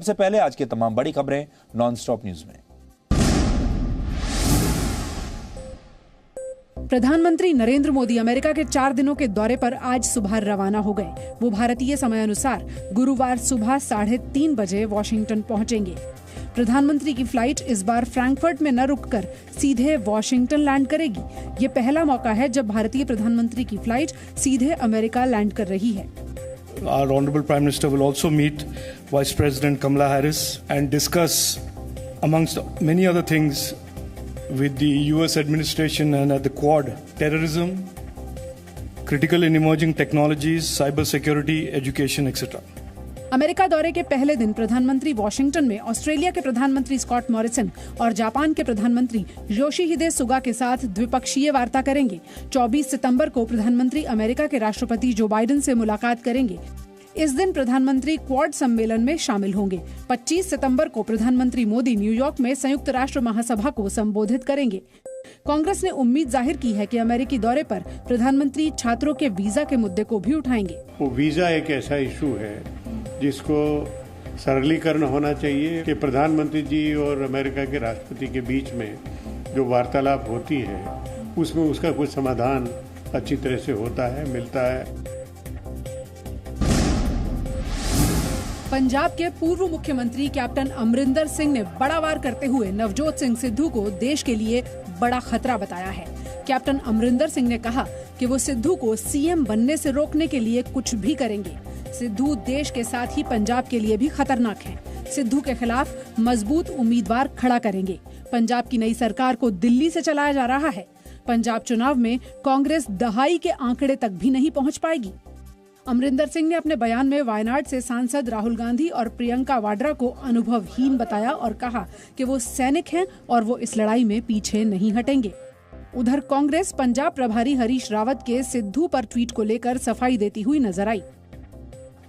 सबसे पहले आज की तमाम बड़ी खबरें नॉनस्टॉप न्यूज में। प्रधानमंत्री नरेंद्र मोदी अमेरिका के 4 दिनों के दौरे पर आज सुबह रवाना हो गए। वो भारतीय समय अनुसार गुरुवार सुबह 3:30 बजे वॉशिंगटन पहुंचेंगे। प्रधानमंत्री की फ्लाइट इस बार फ्रैंकफर्ट में न रुककर सीधे वॉशिंगटन लैंड करेगी। ये पहला मौका है जब भारतीय प्रधानमंत्री की फ्लाइट सीधे अमेरिका लैंड कर रही है। Our Honorable Prime Minister will also meet Vice President Kamala Harris and discuss, amongst many other things, with the US administration and at the Quad, terrorism, critical and emerging technologies, cyber security, education, etc. America दौरे के पहले दिन प्रधानमंत्री Washington में Australia के प्रधानमंत्री Scott Morrison और Japan के प्रधानमंत्री योशिहिदे सुगा के साथ द्विपक्षीय वार्ता करेंगे। 24 सितंबर को प्रधानमंत्री अमेरिका के राष्ट्रपति जो बाइडेन से मुलाकात करेंगे। इस दिन प्रधानमंत्री क्वाड सम्मेलन में शामिल होंगे। 25 सितंबर को प्रधानमंत्री मोदी न्यूयॉर्क में संयुक्त राष्ट्र महासभा को संबोधित करेंगे। कांग्रेस ने उम्मीद जाहिर की है कि अमेरिकी दौरे पर प्रधानमंत्री छात्रों के वीजा के मुद्दे को भी उठाएंगे। वो वीजा एक ऐसा इशू है जिसको सरलीकरण होना चाहिए कि प्रधानमंत्री जी और अमेरिका के राष्ट्रपति के बीच में जो वार्तालाप होती है उसमें उसका कुछ समाधान अच्छी तरह से होता है, मिलता है। पंजाब के पूर्व मुख्यमंत्री कैप्टन अमरिंदर सिंह ने बड़ा वार करते हुए नवजोत सिंह सिद्धू को देश के लिए बड़ा खतरा बताया है। कैप्टन अमरिंदर सिंह ने कहा कि वो सिद्धू को सीएम बनने से रोकने के लिए कुछ भी करेंगे। सिद्धू देश के साथ ही पंजाब के लिए भी खतरनाक हैं। सिद्धू के खिलाफ मजबूत उम्मीदवार खड़ा करेंगे। पंजाब की नई सरकार को दिल्ली से चलाया जा रहा है। पंजाब चुनाव में कांग्रेस दहाई के आंकड़े तक भी नहीं पहुंच पाएगी। अमरिंदर सिंह ने अपने बयान में वायनाड से सांसद राहुल गांधी और प्रियंका वाड्रा को अनुभवहीन बताया और कहा कि वो सैनिक हैं और वो इस लड़ाई में पीछे नहीं हटेंगे। उधर कांग्रेस पंजाब प्रभारी हरीश रावत के सिद्धू पर ट्वीट को लेकर सफाई देती हुई नजर आई।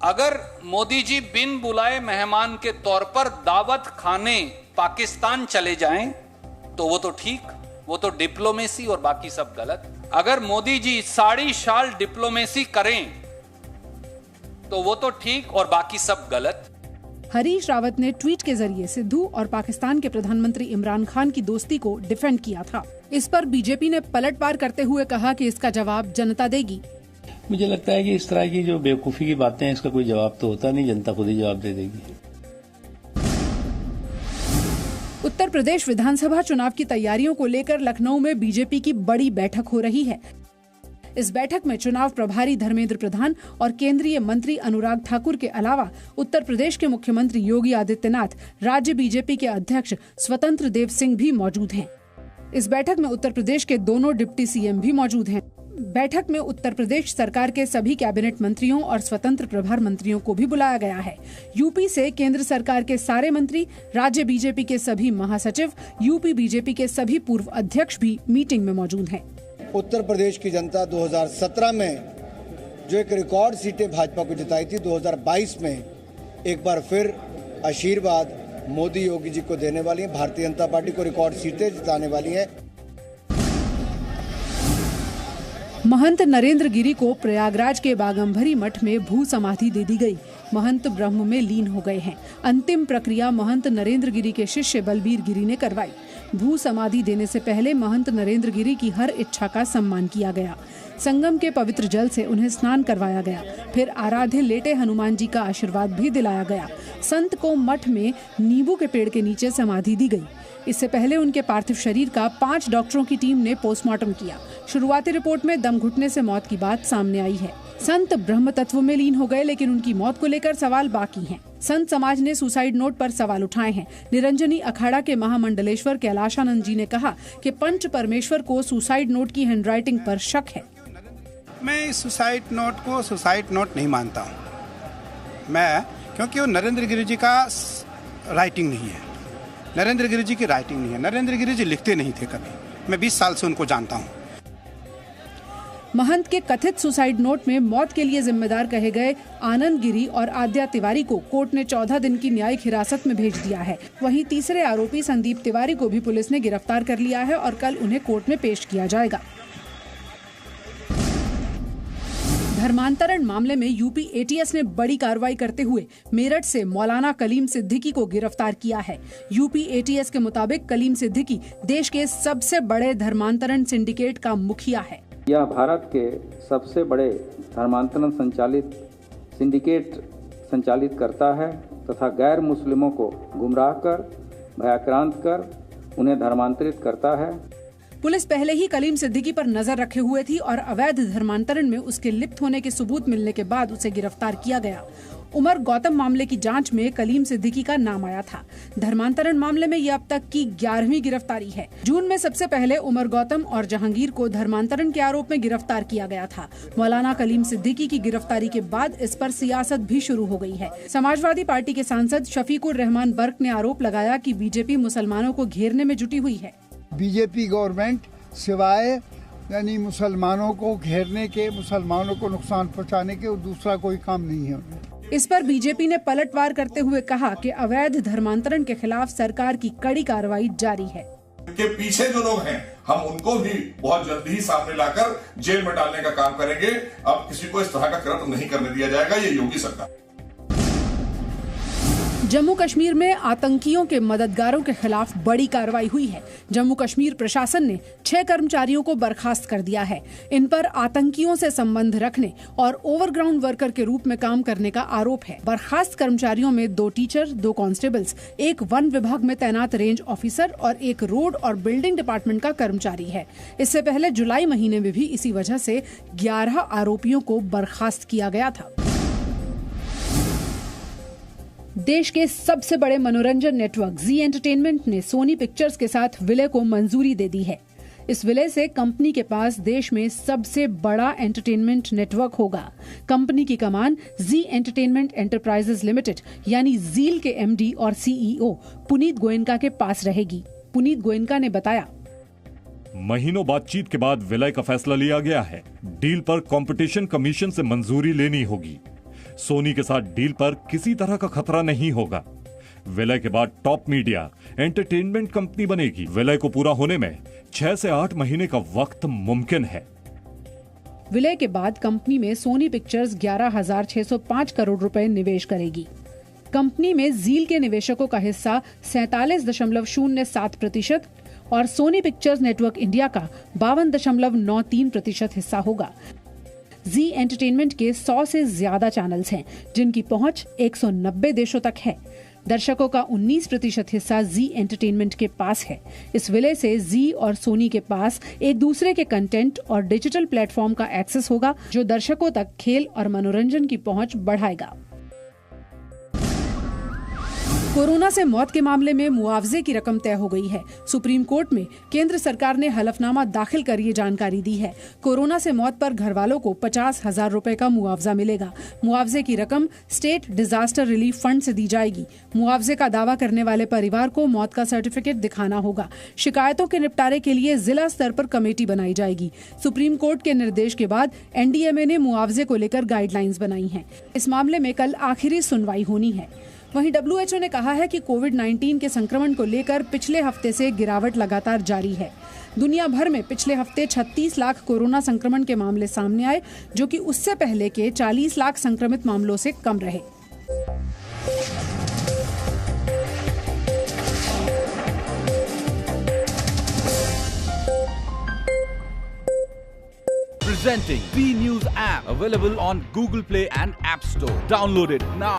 अगर मोदी जी बिन बुलाए मेहमान के तौर पर दावत खाने पाकिस्तान चले जाएं तो वो तो ठीक, वो तो डिप्लोमेसी और बाकी सब गलत। अगर मोदी जी साड़ी शाल डिप्लोमेसी करें तो वो तो ठीक और बाकी सब गलत। हरीश रावत ने ट्वीट के जरिए सिद्धू और पाकिस्तान के प्रधानमंत्री इमरान खान की दोस्ती को डिफेंड किया था। इस पर बीजेपी ने पलटवार करते हुए कहा कि इसका जवाब जनता देगी। मुझे लगता है कि इस तरह की जो बेवकूफी की बातें हैं इसका कोई जवाब तो होता नहीं, जनता खुद ही जवाब दे देगी। उत्तर प्रदेश विधानसभा चुनाव की तैयारियों को लेकर लखनऊ में बीजेपी की बड़ी बैठक हो रही है। इस बैठक में चुनाव प्रभारी धर्मेंद्र प्रधान और केंद्रीय मंत्री अनुराग ठाकुर के अलावा उत्तर प्रदेश के मुख्यमंत्री योगी आदित्यनाथ, राज्य बीजेपी के अध्यक्ष स्वतंत्र देव सिंह भी मौजूद हैं। इस बैठक में उत्तर प्रदेश के दोनों डिप्टी सीएम भी मौजूद हैं। बैठक में उत्तर प्रदेश सरकार के सभी कैबिनेट मंत्रियों और स्वतंत्र प्रभार मंत्रियों को भी बुलाया गया है। यूपी से केंद्र सरकार के सारे मंत्री, राज्य बीजेपी के सभी महासचिव, यूपी बीजेपी के सभी पूर्व अध्यक्ष भी मीटिंग में मौजूद हैं। उत्तर प्रदेश की जनता 2017 में जो एक रिकॉर्ड सीटें भाजपा को जिताई थी, 2022 में एक बार फिर आशीर्वाद मोदी योगी जी को देने वाली है। भारतीय जनता पार्टी को रिकॉर्ड सीटें जिताने वाली है। महंत नरेंद्र गिरी को प्रयागराज के बागंभरी मठ में भू समाधि दे दी गई। महंत ब्रह्म में लीन हो गए हैं। अंतिम प्रक्रिया महंत नरेंद्र गिरी के शिष्य बलबीर गिरी ने करवाई। भू समाधि देने से पहले महंत नरेंद्र गिरी की हर इच्छा का सम्मान किया गया। संगम के पवित्र जल से उन्हें स्नान करवाया गया। फिर आराध्य लेटे हनुमान जी का आशीर्वाद भी दिलाया गया। संत को मठ में नींबू के पेड़ के नीचे समाधि दी गई। इससे पहले उनके पार्थिव शरीर का 5 डॉक्टरों की टीम ने पोस्टमार्टम किया। शुरुआती रिपोर्ट में दम घुटने से मौत की बात सामने आई है। संत ब्रह्म तत्व में लीन हो गए, लेकिन उनकी मौत को लेकर सवाल बाकी हैं। संत समाज ने सुसाइड नोट पर सवाल उठाए हैं। निरंजनी अखाड़ा के महामंडलेश्वर कैलाशानंद जी ने कहा कि पंच परमेश्वर को सुसाइड नोट की हैंडराइटिंग पर शक है। मैं इस सुसाइड नोट को सुसाइड नोट नहीं मानता हूँ मैं, क्योंकि वो नरेंद्र गिरी जी का राइटिंग नहीं है। नरेंद्र गिरी जी की राइटिंग नहीं है। नरेंद्र गिरी जी लिखते नहीं थे कभी। मैं 20 साल से उनको जानता हूँ। महंत के कथित सुसाइड नोट में मौत के लिए जिम्मेदार कहे गए आनंद गिरी और आद्या तिवारी को कोर्ट ने 14 दिन की न्यायिक हिरासत में भेज दिया है। वहीं तीसरे आरोपी संदीप तिवारी को भी पुलिस ने गिरफ्तार कर लिया है और कल उन्हें कोर्ट में पेश किया जाएगा। धर्मांतरण मामले में यूपी एटीएस ने बड़ी कार्रवाई करते हुए मेरठ से मौलाना कलीम सिद्दीकी को गिरफ्तार किया है। यूपी एटीएस के मुताबिक कलीम सिद्दीकी देश के सबसे बड़े धर्मांतरण सिंडिकेट का मुखिया है। यह भारत के सबसे बड़े धर्मांतरण संचालित सिंडिकेट संचालित करता है तथा गैर मुस्लिमों को गुमराह कर, भयाक्रांत कर उन्हें धर्मांतरित करता है। पुलिस पहले ही कलीम सिद्दीकी पर नजर रखे हुए थी और अवैध धर्मांतरण में उसके लिप्त होने के सबूत मिलने के बाद उसे गिरफ्तार किया गया। उमर गौतम मामले की जांच में कलीम सिद्दीकी का नाम आया था। धर्मांतरण मामले में यह अब तक की 11वीं गिरफ्तारी है। जून में सबसे पहले उमर गौतम और जहांगीर को धर्मांतरण के आरोप में गिरफ्तार किया गया था। मौलाना कलीम सिद्दीकी की गिरफ्तारी के बाद इस पर सियासत भी शुरू हो गई है। समाजवादी पार्टी के सांसद शफीकुर रहमान बर्क ने आरोप लगाया कि बीजेपी मुसलमानों को घेरने में जुटी हुई है। बीजेपी गवर्नमेंट सिवाय यानी मुसलमानों को घेरने के, मुसलमानों को नुकसान पहुंचाने के और दूसरा कोई काम नहीं है। इस पर बीजेपी ने पलटवार करते हुए कहा कि अवैध धर्मांतरण के खिलाफ सरकार की कड़ी कार्रवाई जारी है। के पीछे जो लोग हैं हम उनको भी बहुत जल्दी ही सामने लाकर जेल में डालने का काम करेंगे। अब किसी को इस तरह का कृत्य नहीं करने दिया जाएगा। ये योगी सरकार। जम्मू कश्मीर में आतंकियों के मददगारों के खिलाफ बड़ी कार्रवाई हुई है। जम्मू कश्मीर प्रशासन ने 6 कर्मचारियों को बर्खास्त कर दिया है। इन पर आतंकियों से संबंध रखने और ओवरग्राउंड वर्कर के रूप में काम करने का आरोप है। बर्खास्त कर्मचारियों में 2 टीचर, 2 कांस्टेबल्स, 1 वन विभाग में तैनात रेंज ऑफिसर और 1 रोड और बिल्डिंग डिपार्टमेंट का कर्मचारी है। इससे पहले जुलाई महीने में भी इसी वजह से 11 आरोपियों को बर्खास्त किया गया था। देश के सबसे बड़े मनोरंजन नेटवर्क जी एंटरटेनमेंट ने सोनी पिक्चर्स के साथ विलय को मंजूरी दे दी है। इस विलय से कंपनी के पास देश में सबसे बड़ा एंटरटेनमेंट नेटवर्क होगा। कंपनी की कमान जी एंटरटेनमेंट एंटरप्राइजेज लिमिटेड यानी जील के एमडी और सीईओ पुनीत गोयनका के पास रहेगी। पुनीत गोयनका ने बताया, महीनों बातचीत के बाद विलय का फैसला लिया गया है। डील पर कंपटीशन कमीशन से मंजूरी लेनी होगी। सोनी के साथ डील पर किसी तरह का खतरा नहीं होगा। विलय के बाद टॉप मीडिया एंटरटेनमेंट कंपनी बनेगी। विलय को पूरा होने में 6 से 8 महीने का वक्त मुमकिन है। विलय के बाद कंपनी में सोनी पिक्चर्स 11,605 करोड़ रुपए निवेश करेगी। कंपनी में जील के निवेशकों का हिस्सा 47.07% और सोनी पिक्चर्स नेटवर्क इंडिया का 52.93% हिस्सा होगा। जी एंटरटेनमेंट के 100 से ज्यादा चैनल्स हैं, जिनकी पहुंच 190 देशों तक है। दर्शकों का 19% हिस्सा जी एंटरटेनमेंट के पास है। इस विलय से जी और सोनी के पास एक दूसरे के कंटेंट और डिजिटल प्लेटफॉर्म का एक्सेस होगा, जो दर्शकों तक खेल और मनोरंजन की पहुंच बढ़ाएगा। कोरोना से मौत के मामले में मुआवजे की रकम तय हो गई है। सुप्रीम कोर्ट में केंद्र सरकार ने हलफनामा दाखिल कर ये जानकारी दी है। कोरोना से मौत पर घर वालों को 50,000 रुपए का मुआवजा मिलेगा। मुआवजे की रकम स्टेट डिजास्टर रिलीफ फंड से दी जाएगी। मुआवजे का दावा करने वाले परिवार को मौत का सर्टिफिकेट दिखाना होगा। शिकायतों के निपटारे के लिए जिला स्तर पर कमेटी बनाई जाएगी। सुप्रीम कोर्ट के निर्देश के बाद एनडीएमए ने मुआवजे को लेकर गाइडलाइंस बनाई हैं। इस मामले में कल आखिरी सुनवाई होनी है। वहीं WHO ने कहा है कि कोविड-19 के संक्रमण को लेकर पिछले हफ्ते से गिरावट लगातार जारी है। दुनिया भर में पिछले हफ्ते 36 लाख कोरोना संक्रमण के मामले सामने आए, जो कि उससे पहले के 40 लाख संक्रमित मामलों से कम रहे। Presenting B News app, available on Google Play and App Store. Download it now.